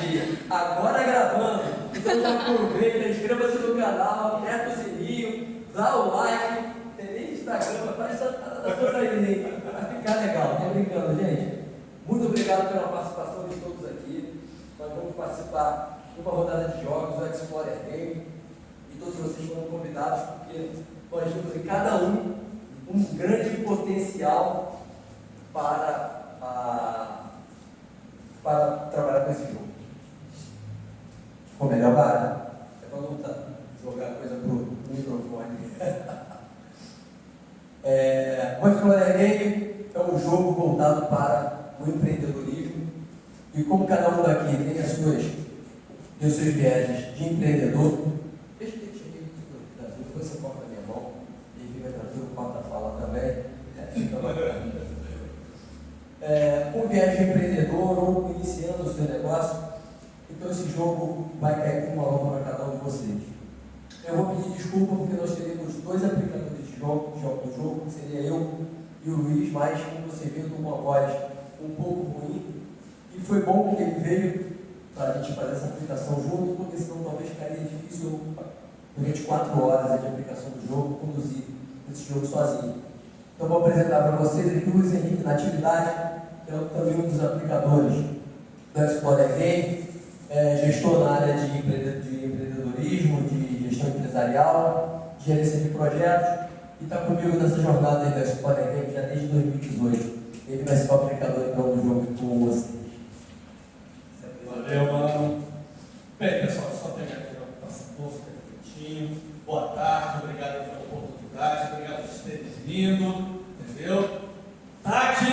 dia. Agora gravando. Então já aproveita, inscreva-se no canal, aperta o sininho, dá o like. Tem nem Instagram, faz essa parada toda aí. Vai ficar legal, tô brincando, gente. Muito obrigado pela participação de todos aqui. Nós vamos participar de uma rodada de jogos, o Explorer Game. E todos vocês foram convidados, porque nós temos em cada um grande potencial para trabalhar com esse jogo. Ficou melhor, Bara? É para lutar, jogar coisa pro microfone. O Explorer Game é um jogo voltado para o empreendedorismo. E como cada um daqui tem os seus viéses de empreendedor, deixa eu cheguei depois você corta a minha mão e fica tranquilo, corta a fala também. Fica bacana. Um viés de empreendedor ou iniciando o seu negócio, então esse jogo vai cair com uma luva para cada um de vocês. Eu vou pedir desculpa porque nós teremos dois aplicadores de jogo do jogo, que seria eu e o Luiz, mas como você viu, com uma voz um pouco ruim, e foi bom que ele veio para a gente fazer essa aplicação junto, porque senão talvez ficaria difícil durante 4 horas de aplicação do jogo, conduzir esse jogo sozinho. Então vou apresentar para vocês aqui o Luiz Henrique Natividade, que é também um dos aplicadores da Explorer Game, gestor na área de empreendedorismo, de gestão empresarial, gerência de projetos, e está comigo nessa jornada da Explorer Game já desde 2018. Ele vai ser o aplicador então do jogo com vocês. Valeu, mano. Bem, pessoal, só pegar aqui o passaporte, quietinho. Boa tarde, obrigado pela oportunidade, obrigado por vocês terem vindo, entendeu? Tati,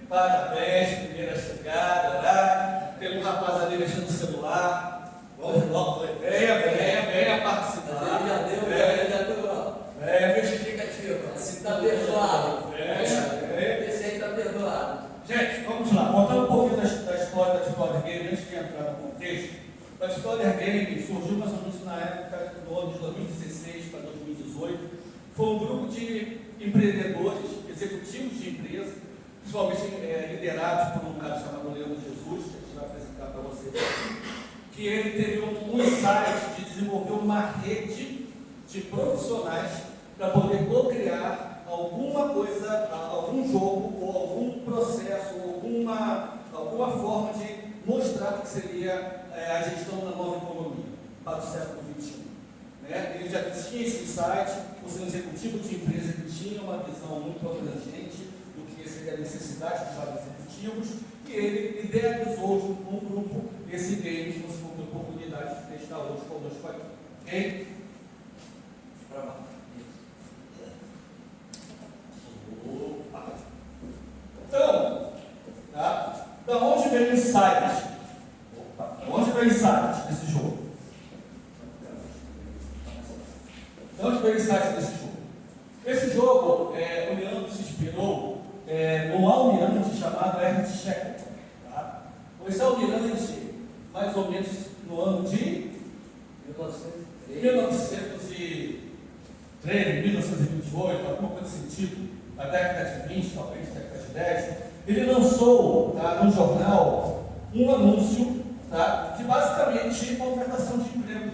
parabéns, primeira chegada, né? Tem um rapaz ali mexendo no celular. Vamos logo, venha participar. Já deu, venha justificativa. Se está perdoado. Esse aí está perdoado. Gente, vamos lá, contando um pouquinho da história da Explorer Game, antes de entrar no contexto. A Explorer Game surgiu mais ou menos na época do ano de 2016 para 2018. Foi um grupo de empreendedores, executivos de empresa, principalmente liderados por um cara chamado Leandro Jesus, que a gente vai apresentar para vocês, que ele teve um insight de desenvolver uma rede de profissionais para poder co-criar alguma coisa, algum jogo, ou algum processo, ou alguma forma de mostrar o que seria a gestão da nova economia para o século XXI. Né? Ele já tinha esse insight, o seu executivo de empresa que tinha uma visão muito abrangente do que seria a necessidade dos vários executivos, e ele idealizou junto com um grupo esse game que você teve a oportunidade de estar hoje conosco aqui. Ok? Então, tá? Da onde vem o insight? Da onde vem o insight desse jogo? Da onde vem o insight desse jogo? Esse jogo, o Leandro se inspirou num almirante chamado Ernest Shackleton. Tá? Esse almirante, mais ou menos no ano de 1913, 1928, alguma coisa desse sentido, na década de 20, talvez, década de 10, ele lançou, tá, no jornal um anúncio, tá, de basicamente contratação de emprego,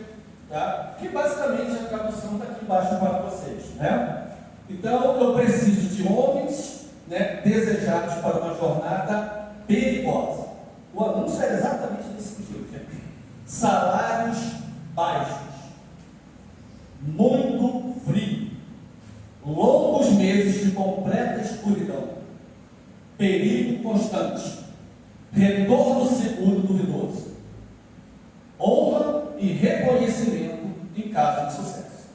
tá, que basicamente a tradução está aqui embaixo para vocês. Né? Então, eu preciso de homens, né, desejados para uma jornada perigosa. O anúncio era exatamente desse sentido, gente. Salários baixos, muito frio, longos meses de completa escuridão, perigo constante, retorno seguro duvidoso, honra e reconhecimento em caso de sucesso.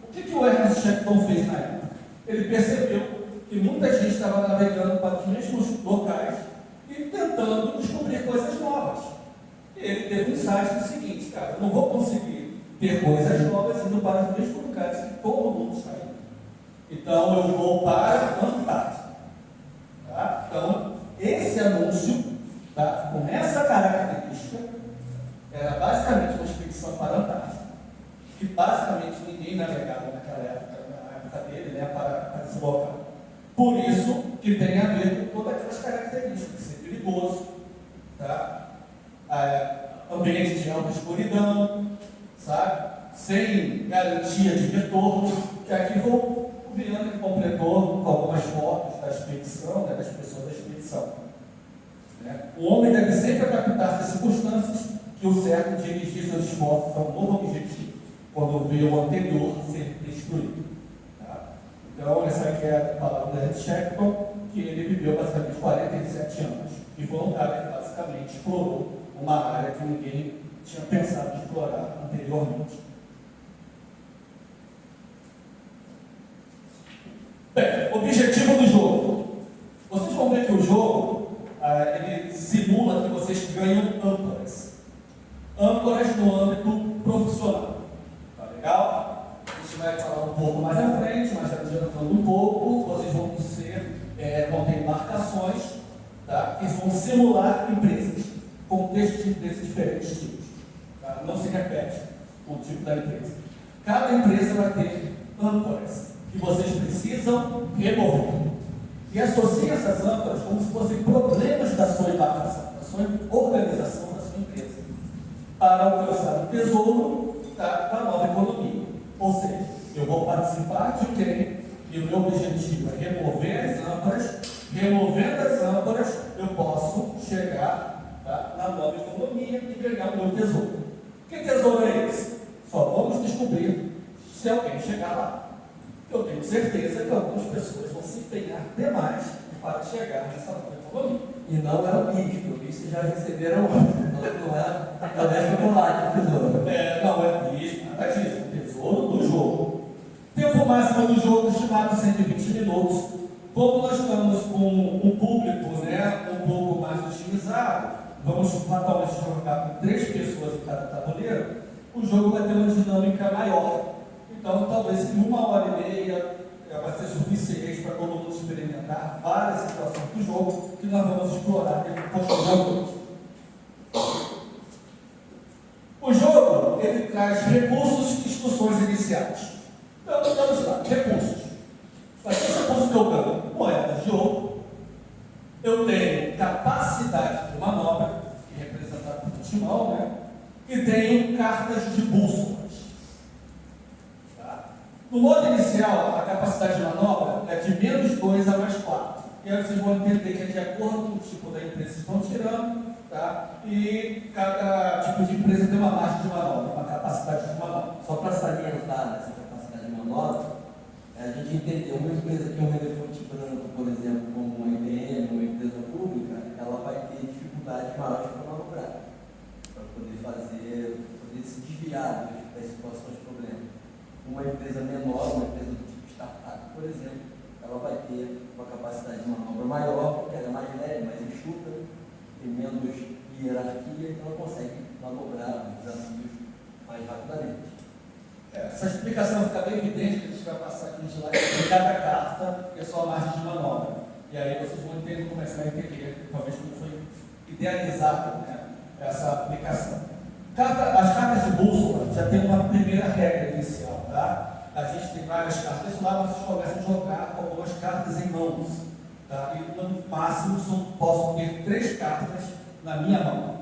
O que o Ernest Shackleton fez na época? Ele percebeu que muita gente estava navegando para os mesmos locais e tentando descobrir coisas novas. E ele teve um insight do seguinte: cara, eu não vou conseguir ter coisas novas indo para os mesmos lugares que todo mundo está indo. Então eu vou para a Antártida. Tá? Então, esse anúncio, tá, com essa característica, era basicamente uma expedição para a Antártida, que basicamente ninguém navegava naquela época, na época dele, né, para esse local. Por isso que tem a ver com todas aquelas características, de ser perigoso, tá? ambiente de alta escuridão, sabe? Sem garantia de retorno, que aqui o Viana completou com algumas fotos da expedição, né, das pessoas da expedição. Né? O homem deve sempre adaptar-se às circunstâncias que o cercam, dirigir seus esforços a um novo objetivo, quando vê o anterior ser destruído. Tá? Então, essa aqui é a palavra da Ed Shackleton, que ele viveu basicamente 47 anos, e foi um cara que basicamente explorou uma área que ninguém tinha pensado em explorar anteriormente. Bem, objetivo do jogo. Vocês vão ver que o jogo, ele simula que vocês ganham âncoras. Âncoras no âmbito profissional. Tá legal? A gente vai falar um pouco mais à frente, mas já adiantando um pouco, vocês vão ter embarcações, tá, que vão simular empresas, contextos de empresas diferentes tipos. Tá? Não se repete o tipo da empresa. Cada empresa vai ter âncoras que vocês precisam remover. E associe essas âncoras como se fossem problemas da sua embarcação, da sua organização, da sua empresa, para alcançar o tesouro da nova economia. Ou seja, eu vou participar de um game e o meu objetivo é remover as âncoras. Removendo as âncoras, eu posso chegar, tá, na nova economia e pegar o meu tesouro. Que tesouro é esse? Só vamos descobrir se alguém chegar lá. Eu tenho certeza que algumas pessoas vão se empenhar demais para chegar nessa nova economia. E não é o bicho, o bicho já receberam antes, então não é chocolate, tesouro. Não é bicho, nada disso, o tesouro do jogo. Tempo máximo do jogo estimado 120 minutos. Como nós estamos com um público, né, um pouco mais otimizado, vamos fatalmente jogar com 3 pessoas em cada tabuleiro, o jogo vai ter uma dinâmica maior. Então, talvez em 1h30 vai ser suficiente para todo mundo experimentar várias situações do jogo que nós vamos explorar depois do jogo. O jogo, ele traz recursos e instruções iniciais. Então, vamos lá, recursos. Mas que recurso que eu ganho? Moedas de ouro. Eu tenho capacidade de manobra, que é representada pelo timão, né? E tenho cartas de bússolas. No modo inicial, a capacidade de manobra é de -2 a +4. E aí vocês vão entender que é de acordo com o tipo da empresa que estão tirando, tá? E cada tipo de empresa tem uma margem de manobra, uma capacidade de manobra. Só para salientar essa capacidade de manobra, a gente entendeu uma empresa que é um elefante branco, por exemplo, como uma IBM, uma empresa pública, ela vai ter dificuldades maiores para manobrar, para poder se desviar das situações de problema. Uma empresa menor, uma empresa do tipo startup, por exemplo, ela vai ter uma capacidade de manobra maior, porque ela é mais leve, mais enxuta, tem menos hierarquia, então ela consegue manobrar os desafios mais rapidamente. Essa explicação fica bem evidente, que a gente vai passar aqui no slide de cada carta e a sua margem de manobra. E aí vocês vão entender, começar a entender, talvez, como foi idealizada, né, essa aplicação. As cartas de bússola já tem uma primeira regra inicial, tá? A gente tem várias cartas lá, vocês começam a jogar com algumas cartas em mãos, tá? E no máximo posso ter 3 cartas na minha mão,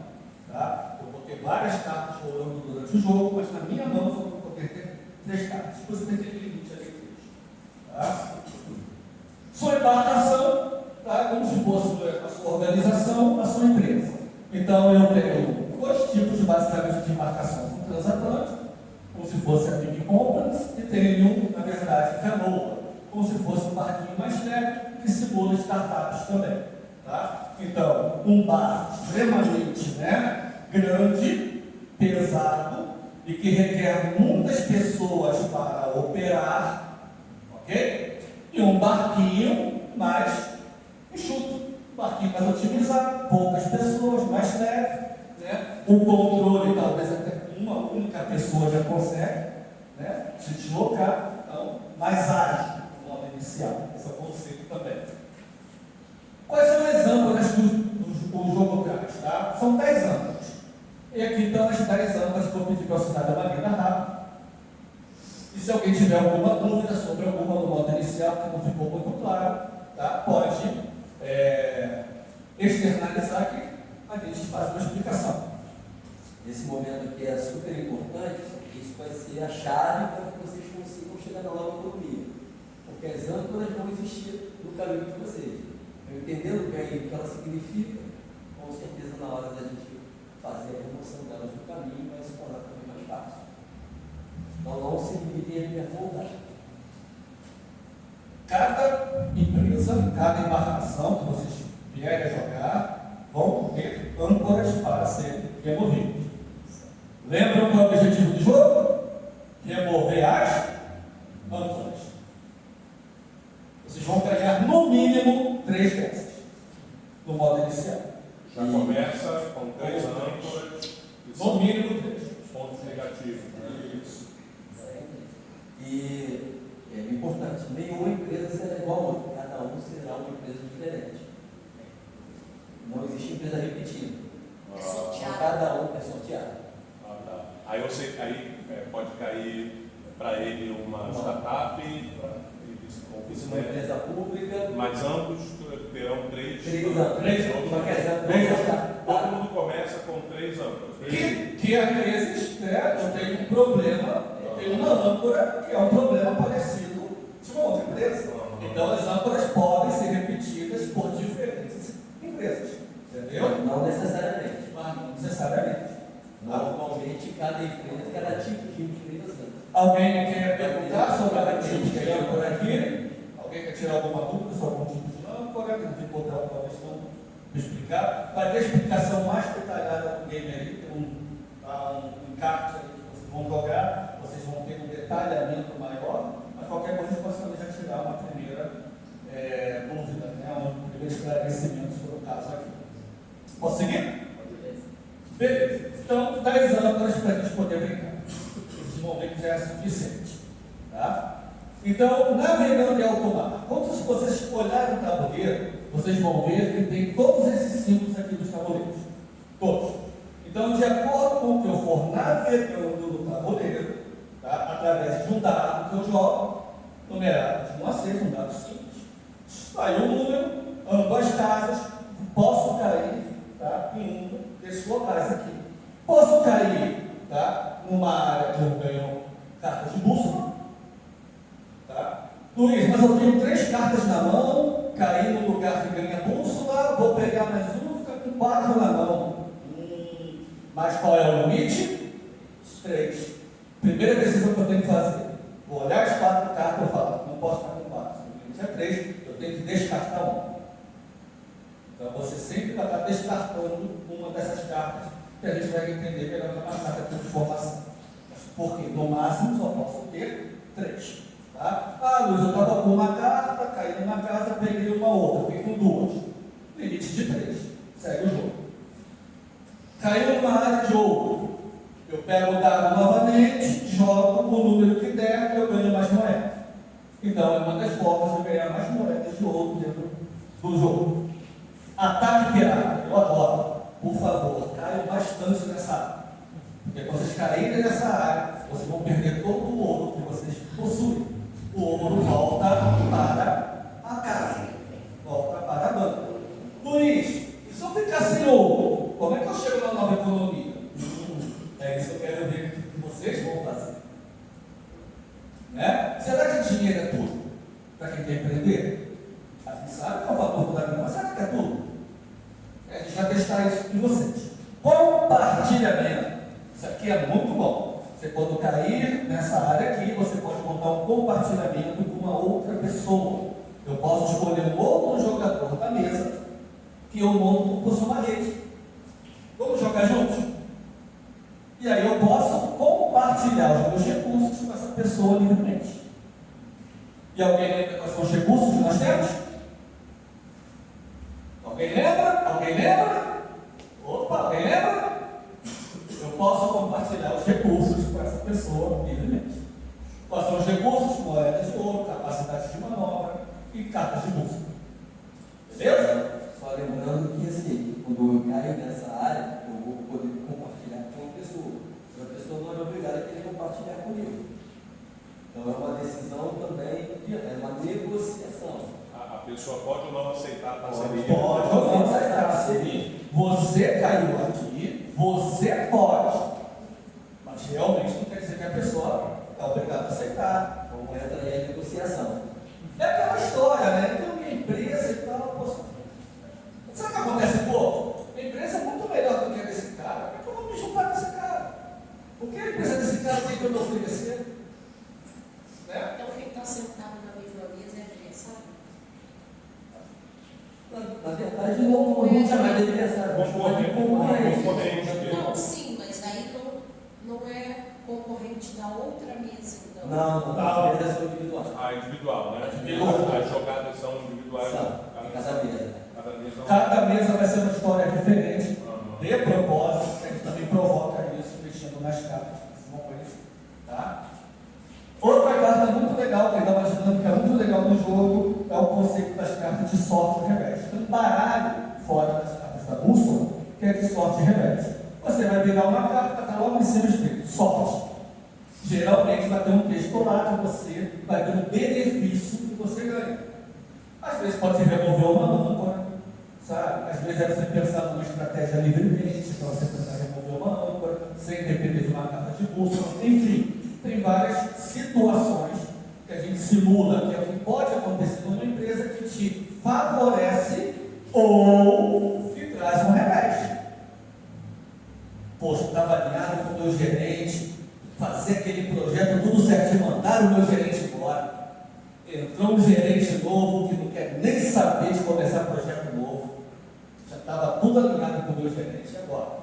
tá? Eu vou ter várias cartas rolando durante o jogo, mas na minha mão eu vou poder ter 3 cartas. Você tem que ter limite ali, tá? Sua embarcação, tá? Como se fosse a sua organização, a sua empresa. Então eu tenho 2 tipos basicamente de embarcações, um transatlântico, como se fosse a Big Companies, e tenho, na verdade, canoa, como se fosse um barquinho mais leve, que simula startups também. Tá? Então, um barco extremamente, né, grande, pesado, e que requer muitas pessoas para operar, ok? E um barquinho mais enxuto, um barquinho mais otimizado, poucas pessoas, mais leve. Né? O controle, talvez até uma única pessoa já consegue, né, se deslocar, então, mais ágil no modo inicial. Esse é o conceito também. Quais são as âncoras que o jogo traz? Tá? São 10 âncoras. E aqui estão as 10 âncoras que eu pedi para você dar uma lida rápida. E se alguém tiver alguma dúvida sobre alguma no modo inicial que não ficou muito claro, tá? Pode externalizar aqui. A gente faz uma explicação. nesse momento aqui é super importante, porque isso vai ser a chave para que vocês consigam chegar na nova economia. Porque as âncoras vão existir no caminho de vocês. Eu entendendo bem o que ela significa, com certeza na hora da gente fazer a remoção delas do caminho vai se tornar também mais fácil. Então não se limitem a perguntar. Cada empresa, cada embarcação que vocês vierem a jogar, vão ter âncoras para serem removidas. Lembram qual é o objetivo do jogo? Remover as âncoras. Vocês vão ganhar no mínimo 3 dessas, no modo inicial. Já começa com 3 âncoras. No mínimo 3. Pontos negativos. Né? Isso. E é importante, nenhuma empresa será igual a outra, cada um será uma empresa diferente. Não existe empresa repetida. É sorteado. Cada um é sorteado. Ah, tá. Aí você pode cair para ele uma startup e Isso é uma empresa pública. mas ambos terão 3 anos. Só que as âncoras Todo mundo começa com 3 âncoras. Que às vezes, né, eu tenho um problema, eu tenho uma âncora que é um problema parecido de uma outra empresa. Então as âncoras podem ser repetidas por diferentes empresas. Entendeu? Não necessariamente. Mas não necessariamente. Normalmente, cada empresa, cada tipo de empresa. Alguém quer perguntar sobre a tipo de âncora aqui? Alguém quer tirar alguma dúvida sobre algum tipo de âncora? Que não ficou talvez não me explicar. Vai ter explicação mais detalhada do game aí, tem um encarte aí que vocês vão jogar, vocês vão ter um detalhamento maior, mas qualquer coisa vocês podem já tirar uma primeira dúvida, né? Um primeiro esclarecimento sobre o caso aqui. Posso seguir? Beleza. Então, 10 âncoras para a gente poder brincar. Esse momento já é suficiente. Tá? Então, navegando em alto mar, quando vocês olharem o tabuleiro, vocês vão ver que tem todos esses símbolos aqui dos tabuleiros. Todos. Então, de acordo com o que eu for navegando no tabuleiro, tá? Através de um dado que eu jogo, numerado de 1 a 6, um dado simples, sai um número, ambas casas, posso cair, tá? Em um desses locais aqui. Posso cair, tá? Numa área que eu ganho cartas de bússola. Tá? Luiz, mas eu tenho 3 cartas na mão, caí no lugar que ganha bússola, vou pegar mais uma, ficar com 4 na mão. Mas qual é o limite? 3. Primeira decisão que eu tenho que fazer. Vou olhar as 4 cartas e falar, não posso ficar com 4. O limite é 3, eu tenho que descartar uma. Então você sempre vai estar descartando uma dessas cartas que a gente vai entender melhor na carta de transformação. Porque no máximo só posso ter 3. Tá? Ah, Luiz, eu estava com uma carta, caí numa casa, peguei uma outra, fiquei com 2. Limite de 3. Segue o jogo. Caiu numa área de ouro. Eu pego o dado novamente, jogo o número que der e eu ganho mais moedas. Então é uma das formas de ganhar mais moedas de ouro dentro do jogo. Ataque pirata, eu adoro. Por favor, caiam bastante nessa área. Porque quando vocês caírem nessa área, vocês vão perder todo o ouro que vocês possuem. O ouro volta para a casa, volta para a banca. Luiz, e se eu ficar sem ouro, como é que eu chego na nova economia? É isso que eu quero ver que vocês vão fazer. Né? Será que dinheiro é tudo? Para quem quer empreender? A gente sabe que é o valor do dinheiro, mas será que é tudo? A gente vai testar isso com vocês. Compartilhamento. Isso aqui é muito bom. Você quando cair nessa área aqui, você pode montar um compartilhamento com uma outra pessoa. Eu posso escolher um outro jogador da mesa que eu monto como fosse uma rede. Vamos jogar juntos? E aí eu posso compartilhar os meus recursos com essa pessoa livremente. E alguém lembra quais são os recursos que nós temos? Alguém lembra? Alguém lembra? Opa, alguém lembra? Eu posso compartilhar os recursos com essa pessoa livremente. Quais são os recursos? Moedas de ouro, capacidade de manobra e cartas de bolsa. Beleza? Só lembrando que assim, quando eu caio nessa área, eu vou poder compartilhar com uma pessoa. E a pessoa não é obrigada a querer compartilhar comigo. Então é uma decisão também, é uma negociação. A pessoa pode ou não aceitar a parceria? Pode ou não aceitar a parceria. Você caiu aqui, você pode Mas realmente não quer dizer que a pessoa é obrigada a aceitar. Como entra aí a negociação. É aquela história, né? Tem uma empresa e tal, poxa. Sabe o que acontece, pô? A empresa é muito melhor do que a desse cara. Por que eu vou me juntar com esse cara? O que a empresa desse cara tem que eu me oferecer? Né? Então, quem está sentado na mesma mesa é adversário? Na verdade, não vamos chamar de adversário, vamos chamar de concorrente. Não, sim, mas aí não é concorrente da outra mesa, então. Não, as mesas são individuais. A individual, né? As jogadas são individuais. Cada mesa. Cada mesa vai ser uma história diferente, de propósito, a gente também provoca isso, mexendo nas cartas, vocês vão conhecer, tá? Outra carta muito legal, que dá uma dinâmica muito legal no jogo, é o conceito das cartas de sorte e revés. Tem um baralho fora das cartas da bússola, que é de sorte e revés. Você vai virar uma carta, está logo em cima escrito, sorte. Geralmente vai ter um texto lá que você vai ter um benefício que você ganha. Às vezes pode ser remover uma âncora, sabe? Às vezes é você pensar numa estratégia livremente, para você tentar remover uma âncora, sem depender de uma carta de bússola. Enfim, tem várias situações que a gente simula, que é o que pode acontecer numa empresa que te favorece ou te traz um revés. Poxa, estava alinhado com o meu gerente, fazer aquele projeto tudo certinho, mandar o meu gerente embora. Entrou um gerente novo que não quer nem saber de começar projeto novo. Já estava tudo alinhado com o meu gerente agora.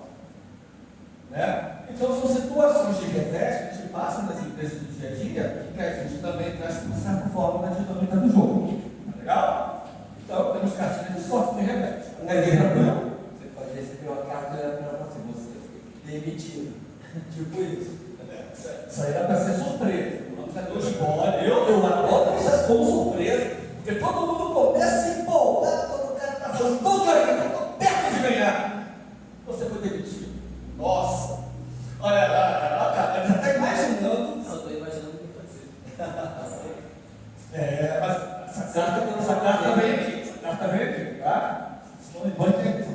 Né? Então são situações de revés que a gente passa nas empresas do dia a dia e que a gente também traz de certa forma na dinâmica do jogo. Tá legal? Então temos cartinhas de sorte de revés. Você pode receber uma carta para você demitido. Tipo isso. Isso aí dá para ser surpresa. Eu adoro essas como surpresa, porque todo mundo começa a se empolgar, todo cara está falando, todo aí, eu estou perto de ganhar. Você foi demitido. Nossa! Olha lá, cara, já está imaginando. Não, estou imaginando o que fazer. Mas essa carta vem aqui. Essa carta vem aqui, tá? São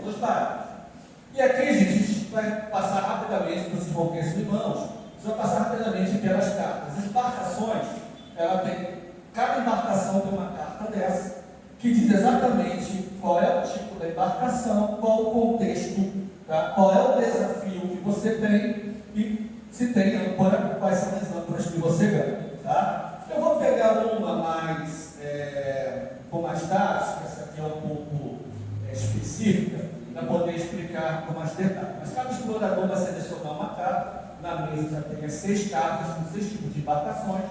dois parágrafos. E aqui, gente, a gente vai passar rapidamente, para vocês vão ter isso em mãos. Você vai passar rapidamente pelas cartas. As embarcações, cada embarcação tem uma carta dessa, que diz exatamente qual é o tipo da embarcação, qual o contexto, tá? Qual é o desafio que você tem e se tem âncora, quais são as âncoras que você ganha. Tá? Eu vou pegar uma mais com mais dados, que essa aqui é um pouco específica, para poder explicar com mais detalhes. Mas cada explorador vai selecionar uma carta. Na mesa já tem as 6 cartas com 6 tipos de embarcações.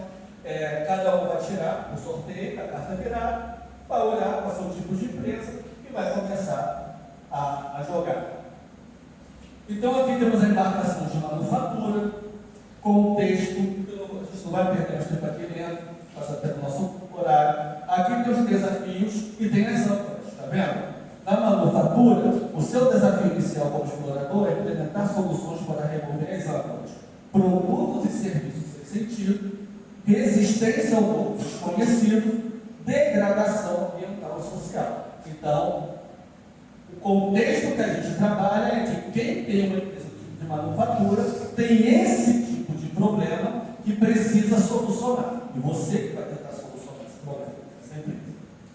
Cada um vai tirar o sorteio, a carta virada, vai olhar qual são os tipos de empresa e vai começar a jogar. Então aqui temos a embarcação de manufatura, com o texto, a gente não vai perder mais tempo aqui dentro, passa até o nosso horário. Aqui tem os desafios e tem as âncoras, está vendo? Na manufatura, o seu desafio inicial como explorador é implementar soluções para remover as âncoras, produtos e serviços sem sentido, resistência ao novo desconhecido, degradação ambiental e social. Então, o contexto que a gente trabalha é que quem tem uma empresa de manufatura tem esse tipo de problema que precisa solucionar. E você que vai tentar solucionar esse problema. Sempre.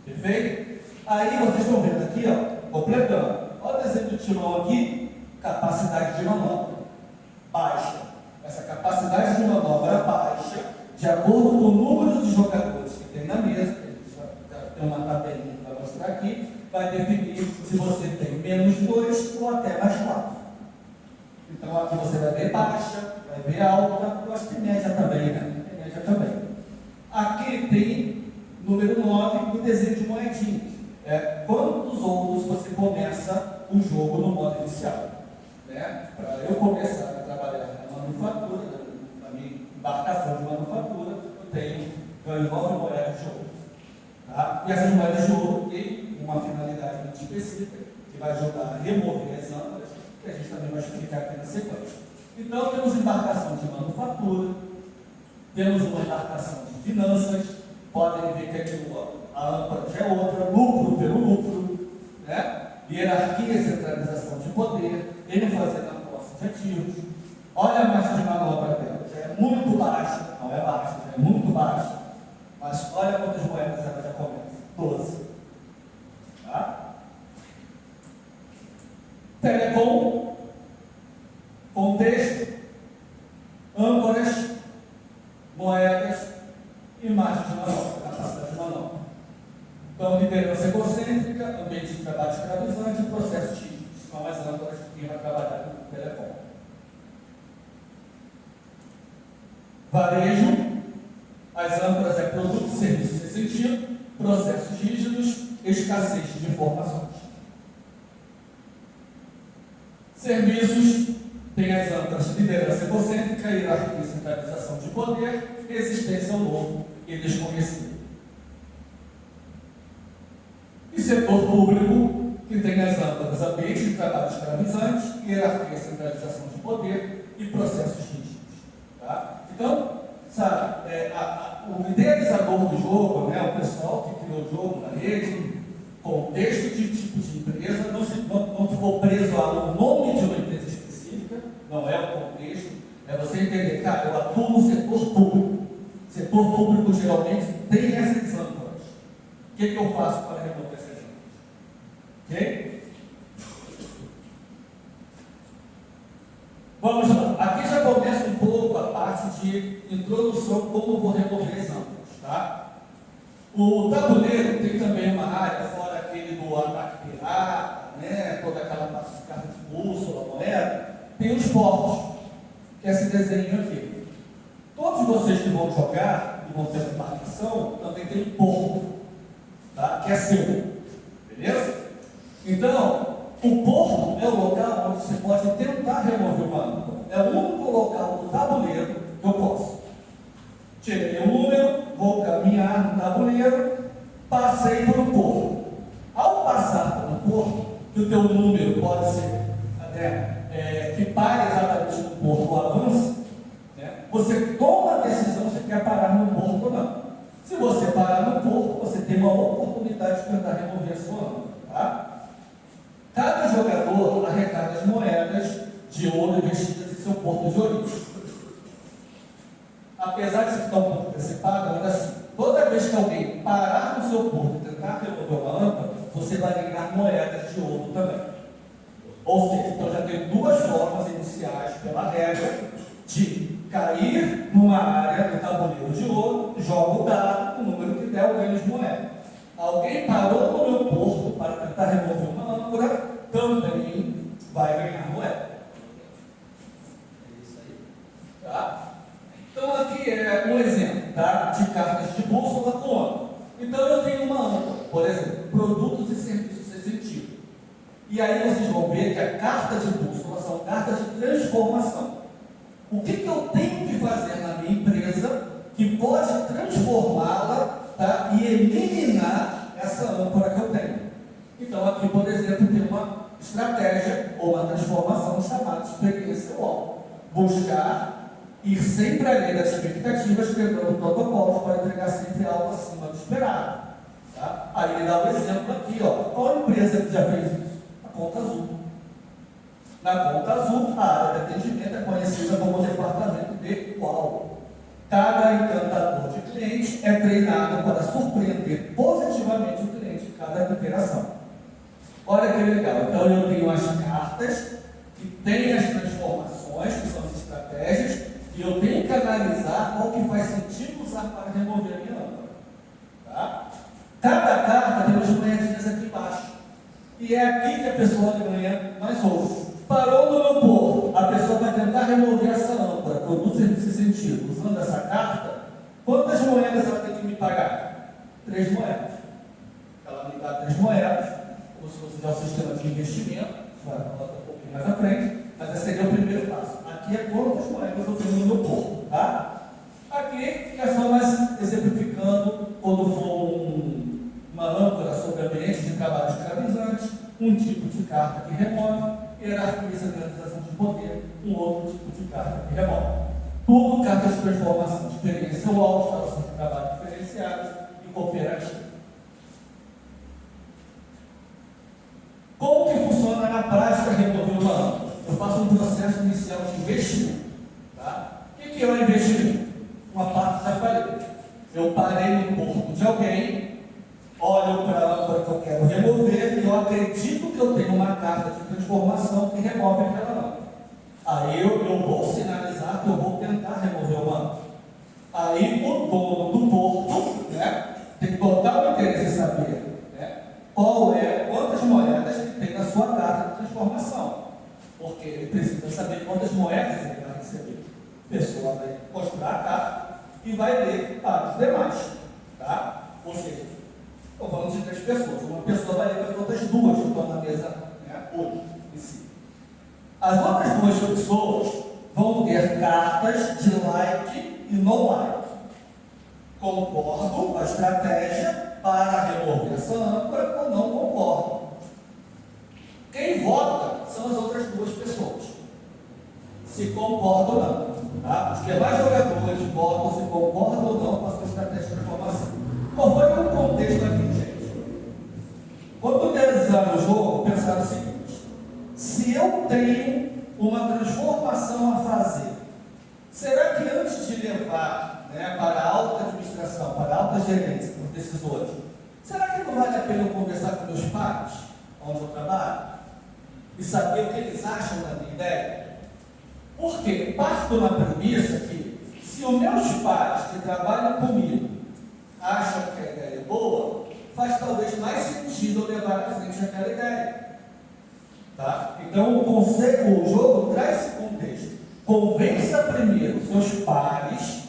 Perfeito? Aí vocês estão vendo aqui, ó, completando. Olha o desenho do timão aqui, capacidade de manobra baixa. Essa capacidade de manobra baixa, de acordo com o número de jogadores que tem na mesa, que a gente já tem uma tabelinha para mostrar aqui, vai definir se você tem menos 2 ou até mais 4. Então aqui você vai ver baixa, vai ver alta, eu acho que média também, né? Tem média também. Aqui tem número 9, o desenho de moedinhas. Quantos outros você começa o jogo no modo inicial? Né? Para eu começar a trabalhar na manufatura, na minha embarcação de manufatura, eu ganho 9 moedas de ouro. Tá? E essas moedas de ouro têm uma finalidade muito específica, que vai ajudar a remover as âncoras, que a gente também vai explicar aqui na sequência. Então, temos embarcação de manufatura, temos uma embarcação de finanças, podem ver que aqui a âncora já é outra, lucro pelo lucro, né? Hierarquia e centralização de poder, ênfase na posse de ativos, Olha a margem de manobra dela, já é muito baixa, não é baixa, já é muito baixa. Mas olha quantas moedas ela já começa, 12. Tá? Telecom, contexto, âncoras, moedas e margem de manobra, capacidade de manobra. Então, liderança egocêntrica, ambiente de trabalho escravizante e processos típicos, são as âncoras que vai trabalhar com o telecom. Varejo, as âncoras é produto, serviço sem sentido, processos rígidos, escassez de informações. Serviços, tem as âncoras de liderança egocêntrica, hierarquia e centralização de poder, resistência ao novo e desconhecido. E setor público, que tem as âncoras ambiente de trabalho escravizante, hierarquia e centralização de poder e processos rígidos. Tá? Então, sabe, o idealizador do jogo, né, o pessoal que criou o jogo na rede, contexto de tipo de empresa, não ficou preso ao nome de uma empresa específica, não é o contexto, é você entender, cara, eu atuo no setor público. O setor público geralmente tem essas âncoras. O que eu faço para remover essas âncoras? Ok? Vamos lá. Aqui já começa um pouco a parte de introdução, como eu vou remover as âncoras. Tá? O tabuleiro tem também uma área, fora aquele do ataque pirata, né? Toda aquela parte de carta de bússola, moeda, tem os portos, que é esse desenho aqui. Todos vocês que vão jogar e vão ter uma embarcação, também tem um porto, tá? Que é seu. Beleza? Então, o porto é o local onde você pode tentar remover uma âncora. É o único local do tabuleiro que eu posso. Tirei o número, vou caminhar no tabuleiro, passei por um porto. Ao passar por um porto, que o teu número pode ser que pare exatamente no porto ou avance, né? Você toma a decisão se quer parar no porto ou não. Se você parar no porto, você tem uma oportunidade de tentar remover a sua âncora. Tá? Cada jogador arrecada as moedas de ouro investidas em seu porto de origem. Apesar de você ficar um pouco antecipado, ainda assim, toda vez que alguém parar no seu porto e tentar remover uma âncora, você vai ganhar moedas de ouro também. Ou seja, então já tem duas formas iniciais pela regra de cair numa área do tabuleiro de ouro, joga o dado, o número que der, eu ganho as moedas. Alguém parou no meu porto para tentar remover uma âncora, também vai ganhar moeda. É isso aí. Tá? Então aqui é um exemplo, tá? De cartas de bússola com âncora. Então eu tenho uma âncora, por exemplo, produtos e serviços sem sentido. E aí vocês vão ver que a carta de bússola são cartas de transformação. O que eu tenho que fazer na minha empresa que pode transformá-la, tá? E eliminar essa âncora que eu tenho? Então aqui, por exemplo, tem uma estratégia ou uma transformação chamada experiência UOL. Buscar ir sempre além das expectativas, quebrando protocolos para entregar sempre algo acima do esperado. Tá? Aí ele dá um exemplo aqui, ó. Qual empresa que já fez isso? A Conta Azul. Na Conta Azul, a área de atendimento é conhecida como departamento de UOL. Cada encantador de cliente é treinado para surpreender positivamente o cliente em cada interação. Olha que legal. Então eu tenho as cartas que têm as transformações, que são as estratégias, e eu tenho que analisar qual que faz sentido usar para remover a minha âncora. Tá? Cada carta tem umas moedinhas aqui embaixo. E é aqui que a pessoa ganha mais ouro. Parou no meu porto, a pessoa vai tentar remover essa âncora, produto esse sentido, usando essa carta. Quantas moedas ela tem que me pagar? 3 moedas. Ela me dá 3 moedas, como se fosse já o sistema de investimento, vai falar um pouquinho mais à frente, mas esse seria o primeiro passo. Aqui é quantas moedas eu tenho no meu porto, tá? Aqui é só mais exemplificando quando for uma âncora sobre ambiente de trabalho escravizante, um tipo de carta que remove, hierarquia e centralização de poder, um outro tipo de carta que remove. Tudo cartas de transformação, experiência UOL, instalação de trabalho diferenciadas e cooperativa. Como que funciona na prática remover uma âncora? Eu faço um processo inicial de investimento. Tá? O que é o investimento? Uma parte já falei. Eu parei no porto de alguém, olho para a âncora que eu quero remover e eu acredito que eu tenho uma carta de transformação que remove aquela âncora. Aí eu vou sinalizar que eu vou tentar remover o âncora. Aí o dono do porto, né, tem total interesse em saber, né, quantas moedas que tem na sua carta de transformação. Porque ele precisa saber quantas moedas ele vai receber. A pessoa vai mostrar a carta e vai ler para os demais. Tá? Ou seja, estou falando de 3 pessoas. Uma pessoa vai ler para as outras 2 que estão na mesa, né, hoje em si. As outras 2 pessoas vão ter cartas de like e no like. Concordo com a estratégia para remover essa âncora ou não concordo. Quem vota são as outras 2 pessoas. Se concorda ou não. Tá? Os demais jogadores votam se concordam ou não com a sua estratégia de transformação. Qual foi o contexto aqui, gente? Quando realizaram o jogo, pensaram o seguinte: se eu tenho uma transformação a fazer, será que antes de levar, né, para a alta administração, para a alta gerência, para os decisores, será que não vale a pena eu conversar com meus pais, onde eu trabalho, e saber o que eles acham da minha ideia? Porque parto na premissa que, se os meus pais que trabalham comigo acham que a ideia é boa, faz talvez mais sentido eu levar à frente aquela ideia. Tá? Então o jogo traz esse contexto. Convença primeiro seus pares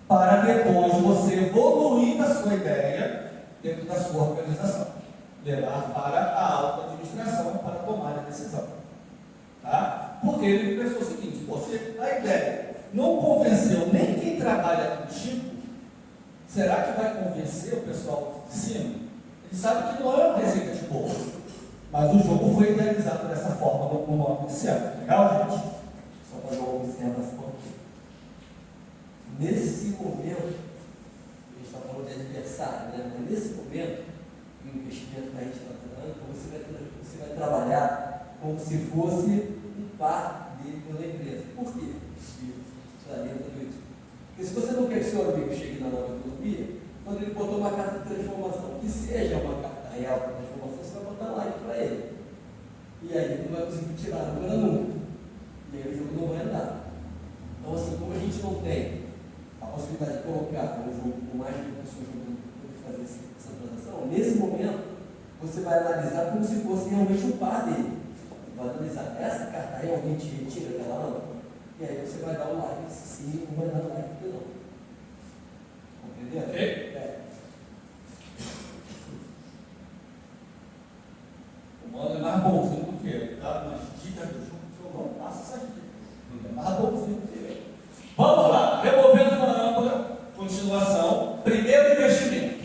para depois você evoluir na sua ideia dentro da sua organização. Levar para a alta administração para tomar a decisão. Tá? Porque ele pensou o seguinte: a ideia não convenceu nem quem trabalha contigo, será que vai convencer o pessoal de cima? Ele sabe que não é uma receita de bolo, mas o jogo foi idealizado dessa forma no modo inicial. Legal, gente? Só fazer uma observação aqui. Nesse momento, a gente está falando de adversário, né? Mas nesse momento, o investimento que a gente está dando, você vai trabalhar como se fosse um par dele pela empresa. Por quê? Porque se você não quer que seu amigo chegue na nova economia, quando ele botou uma carta de transformação, que seja uma carta real de transformação, você vai botar like para ele. E aí ele não vai conseguir tirar a número nunca. E aí o jogo não vai andar. Então, assim, como a gente não tem a possibilidade de colocar um jogo com mais de uma pessoa jogando para fazer essa transação, nesse momento, você vai analisar como se fosse realmente um par dele. Vai analisar, essa carta realmente retira aquela âncora? E aí você vai dar um like se sim, ou vai dar um like se não. Compreendeu? Ok? O mano é mais bonzinho do que eu. Dá umas dicas do jogo, eu não passo essas dicas. É mais bonzinho do que eu. Vamos lá, removendo uma âncora, continuação. Primeiro investimento.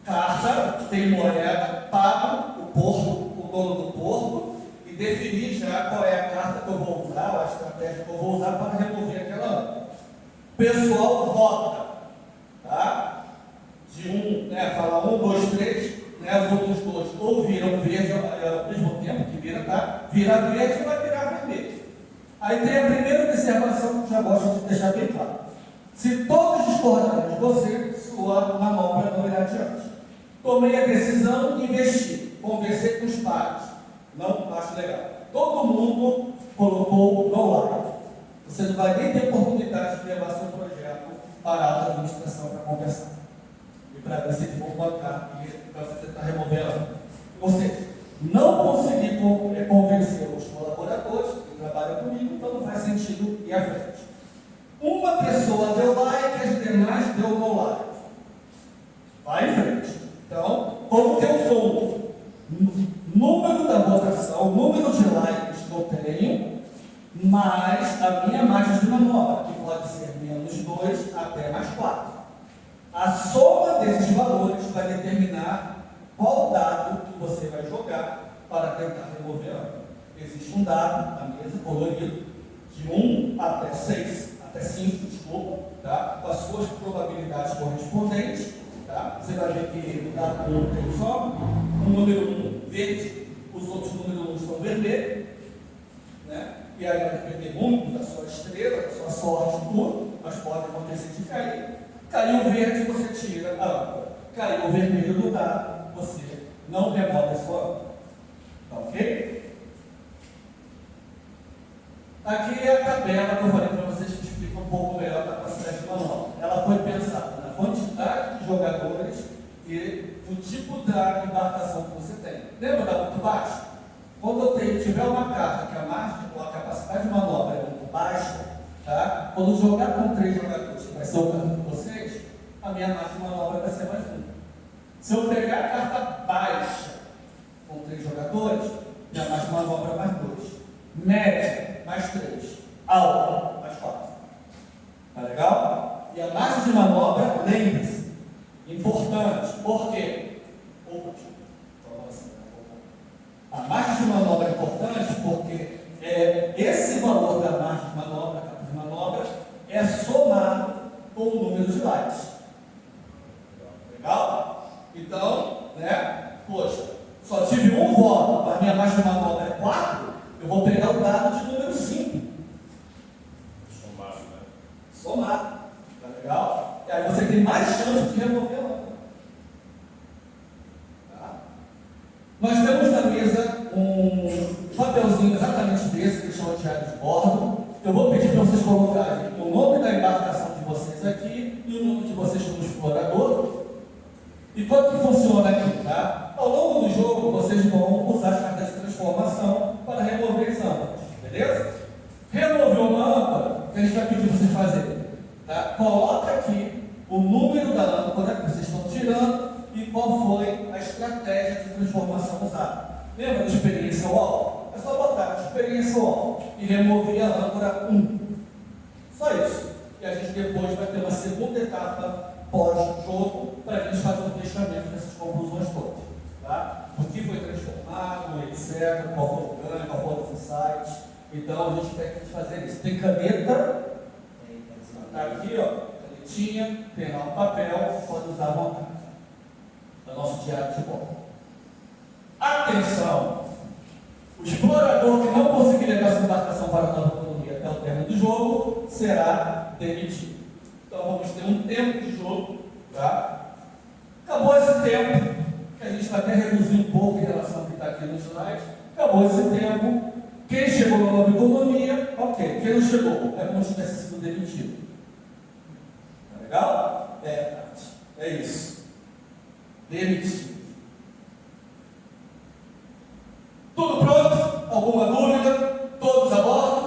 Carta, tem moeda, pago o porto, o dono do porto, e definir já qual é a carta que eu vou usar, a estratégia que eu vou usar para remover aquela âncora. O pessoal vota, tá? De fala 1, 2, 3, né? Os outros 2 ou viram verde ao mesmo tempo que vira, tá? Vira verde ou vai virar vermelho. Aí tem a primeira observação que já gosto de deixar bem claro. Se todos discordarem de você, sua na mão para não ir adiante. Tomei a decisão, investi, conversei com os pares. Não acho legal. Todo mundo colocou no like. Você não vai nem ter oportunidade de levar seu projeto para a alta administração para conversar. E para ver se eles vão bancar e para você tentar remover ela. Ou seja, não consegui convencer os colaboradores que trabalham comigo, então não faz sentido ir à frente. Uma pessoa deu like, as demais deu no like. Vai em frente. Então, como que eu sou? Número da votação, número de likes que eu tenho, mais a minha margem de manobra, que pode ser menos 2 até mais 4. A soma desses valores vai determinar qual dado que você vai jogar para tentar remover a âncora. Existe um dado na mesa colorido de 1 até 6, até 5, desculpa, tá? Com as suas probabilidades correspondentes. Tá? Você vai ver que o dado 1 tem só um número 1 verde, os outros números 1 são vermelhos, né? E aí vai depender muito da sua estrela, da sua cair. Caiu o verde, você tira a âncora. Caiu o vermelho do dado, você não remove a sua âncora. Tá ok? Aqui é a tabela que eu falei para vocês que explica um pouco melhor a capacidade de manobra. Ela foi pensada na quantidade de jogadores e o tipo da embarcação que você tem. Lembra da muito baixa? Quando eu tiver uma carta que a margem ou a capacidade de manobra é muito baixa, tá? Quando jogar com 3 jogadores, que vai ser o caso de vocês, a minha margem de manobra vai ser mais 1. Se eu pegar a carta baixa com 3 jogadores, minha margem de manobra é mais 2. Média, mais 3. Alta, mais 4. Tá legal? E a margem de manobra, lembre-se, importante. Por quê? A margem de manobra é importante porque esse valor da margem de manobra, capa de manobra, é somado com o número de likes. Legal? Então, né? Poxa, só tive um voto, mas minha margem de manobra é 4, eu vou pegar o dado de número 5. Somado, né? Somado. Tá legal? E aí você tem mais chance de remover a lâmpada. Tá? Nós temos na mesa um papelzinho exatamente desse, que chama de diário de bordo. Eu vou pedir para vocês colocarem o nome da embarcação de vocês aqui e o nome de vocês como explorador. E como que funciona aqui, tá? Ao longo do jogo, vocês vão usar as cartas de transformação para remover as âmbaras, beleza? Remover uma âmpara, o que a gente vai pedir para vocês fazerem? Tá? Coloca aqui o número da âmpara que vocês estão tirando e qual foi a estratégia de transformação usada. Lembra da experiência UOL? É só botar experiência UOL e remover a âncora 1. Só isso. E a gente depois vai ter uma segunda etapa pós-jogo para a gente fazer um fechamento dessas conclusões todas. Tá? O que foi transformado, etc. Qual foi o ganho, qual foram os insights. Então a gente tem que fazer isso. Tem caneta. Tá aqui, ó. Canetinha, pegar um papel, pode usar à vontade. É o nosso diário de bordo. Atenção! O explorador que não conseguir levar sua embarcação para a nova economia até o término do jogo será demitido. Então vamos ter um tempo de jogo, tá? Acabou esse tempo, que a gente vai até reduzir um pouco em relação ao que está aqui no slide. Acabou esse tempo. Quem chegou na nova economia, ok. Quem não chegou, é como se tivesse sido demitido. Tá legal? É isso. Demitido. Tudo pronto? Alguma dúvida? Todos a bordo?